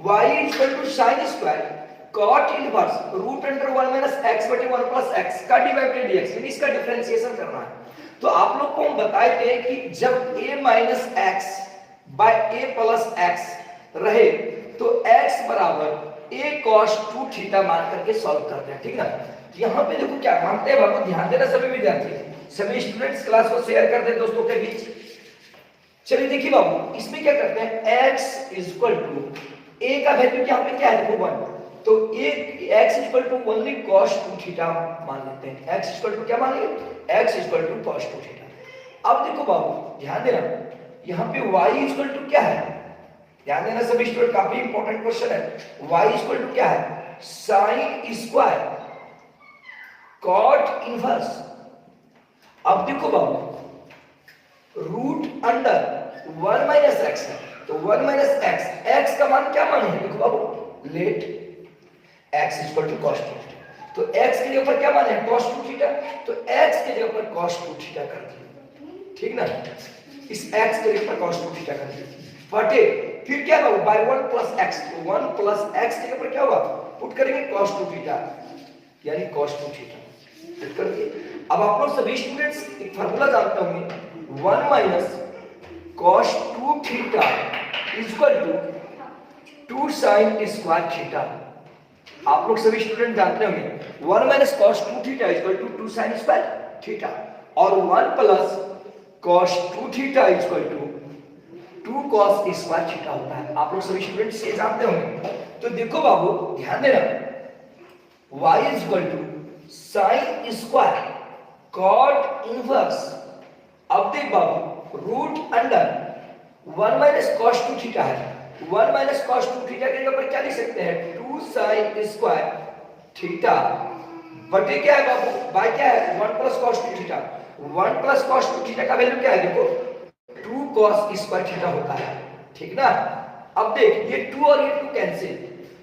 y equal to sine square cot inverse root under 1 minus x बटे 1 plus x का divided dx, यानी इसका differentiation करना है। तो आप लोग को हम बताए थे कि जब a minus x by a plus x रहे तो x बराबर a cos 2 थीटा मान करके सॉल्व करते हैं, ठीक है। यहाँ पे देखो क्या मानते हैं बाबू, ध्यान देना सभी विद्यार्थी, सभी स्टूडेंट्स क्लास को शेयर कर दे दोस्तों के बीच। चलिए देखिए बाबू, इसमें क्या करते हैं, x इक्वल टू a का वैल्यू यहाँ पे क्या है देखो 1, तो x equal to only cos 2 theta मान लेते हैं। x इक्वल टू क्या मान लेंगे, x equal to cos 2 theta. अब देखो बाबू ध्यान देना, यहाँ पे y इक्वल टू क्या है, ध्यान देना सभी स्टूडेंट, काफी इंपॉर्टेंट क्वेश्चन है। y इक्वल टू क्या है, sin स्क्वायर cot इनवर्स। अब देखो बाबू रूट अंडर 1 माइनस x है, तो 1 माइनस x का मान क्या मान है देखो बाबू, let x equal to cos 2 theta. तो x के जगह पर क्या मान है cos 2 थीटा, तो x के जगह पर cos 2 थीटा कर दिए, ठीक ना। इस x के जगह पर cos 2 थीटा कर दिए बटे फिर क्या होगा बाय 1 प्लस x, तो 1 प्लस x के जगह पर क्या होगा पुट करेंगे cos 2 थीटा, यानी cos 2 थीटा पुट कर दिए। अब आप लोग सभी स्टूडेंट्स एक फार्मूला जानते होंगे, 1 minus cos 2 theta equal to 2 sin square theta. आप लोग सभी स्टूडेंट जानते होंगे 1 minus cos 2 theta equal to 2 sin square theta, और 1 plus cos 2 theta equal to 2 cos square theta होता है। आप लोग सभी स्टूडेंट्स ये जानते होंगे। तो देखो बाबू ध्यान देना, y equal to sin square cot inverse. अब देख बाबू root under 1 minus cos 2 theta है, 1 माइनस cos 2 थीटा के जगह पर क्या लिख सकते हैं, 2 sin स्क्वायर थीटा बटे क्या है बाबू, बाय क्या है 1 plus cos 2 theta. 1 plus cos 2 theta का वैल्यू क्या है देखो 2 cos स्क्वायर थीटा होता है, ठीक ना। अब देख ये 2 और ये 2 कैंसिल,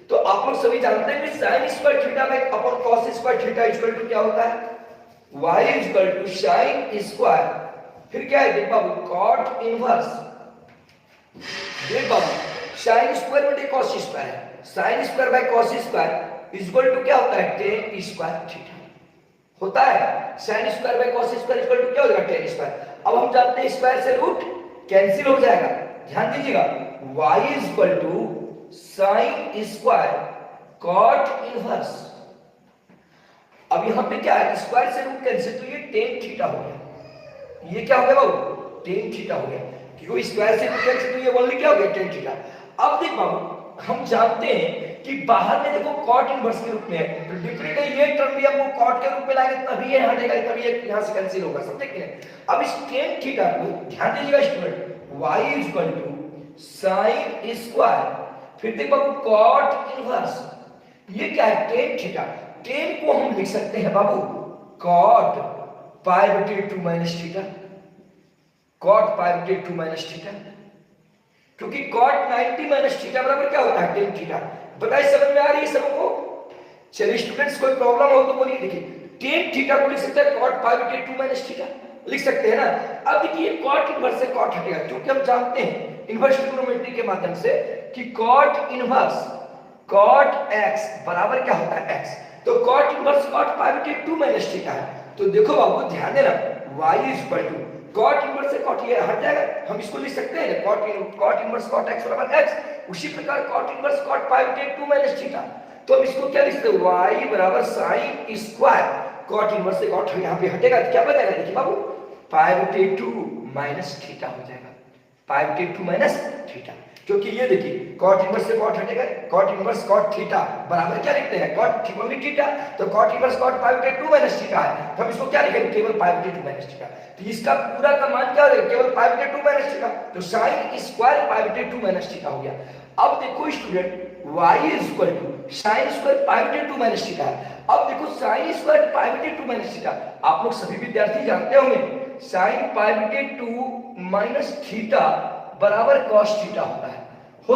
तो आप लोग सभी जानते हैं कि sin square theta by upon cos square theta equal to क्या होता है, y equal to sin square फिर क्या है देख बाबू cot इनवर्स। देख बाबू sin स्क्वायर बटे cos स्क्वायर है, sin square by cos square equal to क्या होता है tan स्क्वायर थीटा होता है। sin square by cos square equal to क्या हो जाएगा tan स्क्वायर। अब हम जानते हैं स्क्वायर से रूट कैंसिल हो जाएगा, ध्यान दीजिएगा y equal to sin square cot inverse. अब यहां पे क्या है स्क्वायर से रूट कैंसिल, तो ये tan थीटा हो गया, ये क्या हो गया बाबू tan थीटा हो गया, क्योंकि स्क्वायर से रूट कैंसिल तो ये ओनली क्या हो गया tan थीटा। अब देख बाबू हम जानते हैं कि बाहर में देखो cot इनवर्स के रूप में है, तो डिफरेंट है ये टर्म भी हमको cot के रूप में लाएंगे तभी ये हटेगा, तभी ये यहां से कैंसिल होगा, समझे कि नहीं। अब इस tan थीटा को ध्यान दीजिएगा student, y equal to sin square फिर देख बाबू cot इनवर्स, ये क्या है tan थीटा। tan को हम लिख सकते हैं बाबू cot पाई बटे 2 माइनस थीटा, cot पाई बटे 2 माइनस थीटा, क्योंकि cot 90 माइनस थीटा बराबर क्या होता है tan थीटा। बताइए समझ में आ रही है सबको। चलिए स्टूडेंट्स कोई प्रॉब्लम हो तो बोलिए। देखिए tan थीटा को लिख सकते हैं cot पाई बटे 2 माइनस थीटा लिख सकते हैं ना। अब देखिए cot इनवर्स से cot हटेगा, क्योंकि हम जानते हैं इनवर्स ट्रिग्नोमेट्री के माध्यम से कि cot इनवर्स cot x बराबर क्या होता है x, तो cot इनवर्स cot पाई बटे 2 माइनस थीटा है। तो देखो बाबू ध्यान देना y equal to cot inverse से cot ये हट जाएगा, हम इसको लिख सकते हैं cot इनवर्स cot x बराबर x। उसी प्रकार cot इनवर्स cot पाई बटे 2 माइनस थीटा, तो हम इसको क्या लिख सकते हैं y बराबर sin स्क्वायर cot इनवर्स से cot यहाँ पे हटेगा तो क्या बचेगा देखिए बाबू पाई बटे 2 माइनस थीटा हो जाएगा, पाई बटे 2 माइनस थीटा, क्योंकि ये देखिए cot इनवर्स से cot हटेगा, cot इनवर्स cot थीटा बराबर क्या लिखते हैं cot थीटा, तो cot इनवर्स cot पाई बटे 2 माइनस थीटा है, तो हम इसको क्या लिखेंगे केवल पाई बटे 2 माइनस थीटा। तो इसका पूरा का मान क्या हो जाएगा केवल पाई बटे 2 माइनस थीटा, तो sin स्क्वायर पाई बटे 2 माइनस थीटा हो गया। अब देखो student y equal to sin square pi बटे 2 माइनस थीटा है। अब देखो sin स्क्वायर पाई बटे 2 माइनस थीटा, आप लोग सभी विद्यार्थी जानते होंगे sin पाई बटे 2 माइनस थीटा बराबर cos थीटा होता है। तो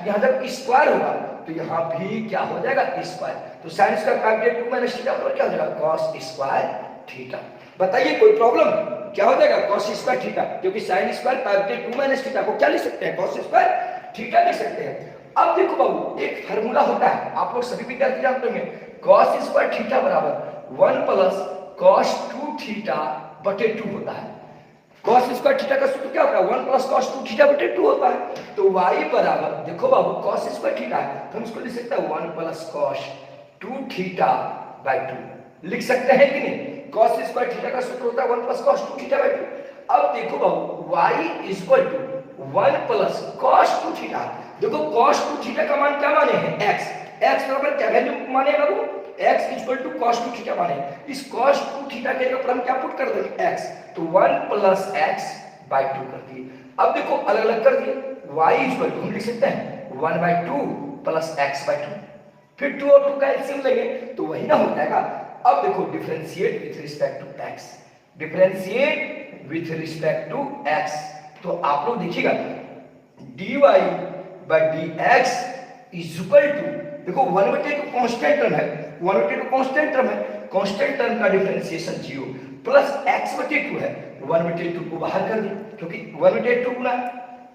यहाँ जब स्क्वायर होगा तो यहाँ भी क्या हो जाएगा स्क्वायर, तो sin स्क्वायर पाई बटे 2 माइनस थीटा बराबर क्या हो जाएगा cos स्क्वायर थीटा। बताइए कोई प्रॉब्लम, क्या हो जाएगा cos स्क्वायर थीटा, क्योंकि sin स्क्वायर पाई बटे 2 माइनस थीटा को क्या लिख सकते हैं cos स्क्वायर थीटा लिख सकते हैं। अब देखो बाबू, एक फार्मूला होता है, आप लोग सभी विद्यार्थी जानते होंगे, cos स्क्वायर थीटा बराबर 1 प्लस cos 2 थीटा बटे 2 होता है। cos स्क्वायर थीटा का सूत्र क्या होता है? 1 प्लस cos 2 थीटा बटे 2 होता है। तो y बराबर, देखो बाबू, cos स्क्वायर थीटा है तो हम इसको लिख सकते हैं 1 प्लस cos 2 थीटा बाय 2, लिख सकते हैं कि नहीं? cos स्क्वायर थीटा का सूत्र होता है 1 प्लस cos 2 थीटा बाय 2। अब देखो बाबू, y equal to 1 plus cos 2 theta. देखो cos 2 थीटा का मान क्या माने हैं? x। x बराबर क्या वैल्यू माने बाबू? x equal to cos 2 theta माने। इस cos 2 थीटा के ऊपर हम क्या पुट कर देंगे? x, तो 1 प्लस x बाय 2 कर दिए। अब देखो अलग अलग कर दिए, y इक्वल टू हम लिख सकते हैं 1 बाय 2 प्लस x बाय 2, फिर 2 और 2 का एलसीएम लेंगे तो वही ना हो जाएगा। अब देखो differentiate with respect to x, differentiate with respect to x, तो आप लोग देखिएगा dy by dx is equal to, देखो 1/2 कांस्टेंट टर्म है, 1/2 कांस्टेंट टर्म है, कांस्टेंट टर्म का डिफरेंशिएशन 0 प्लस x/2 है, 1/2 को बाहर कर दिए क्योंकि 1/2 गुना,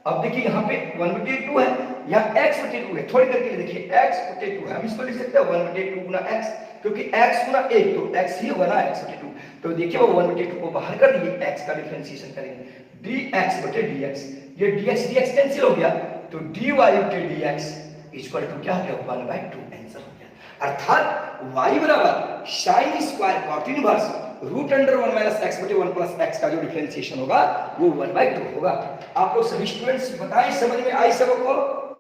अब देखिए यहाँ पे 1/2 है, यहाँ x/2 है, थोड़ी देर के लिए देखिए x/2 है, हम इसको लिख सकते हैं 1/2 गुना x, क्योंकि x गुना 1 तो x ही होगा ना, x/2। तो देखिए वो 1/2 को बाहर कर दिए, x का डिफरेंशिएशन करेंगे dx/dx, ये dx कैंसिल हो गया तो dy/dx इक्वल टू क्या हो गया? 1/2 आंसर हो गया। अर्थात y बराबर sin square cot inverse √1 minus x बटे 1 प्लस x का जो डिफरेंशिएशन होगा वो 1/2 होगा। आप लोग सभी स्टूडेंट्स बताएं, समझ में आई सबको?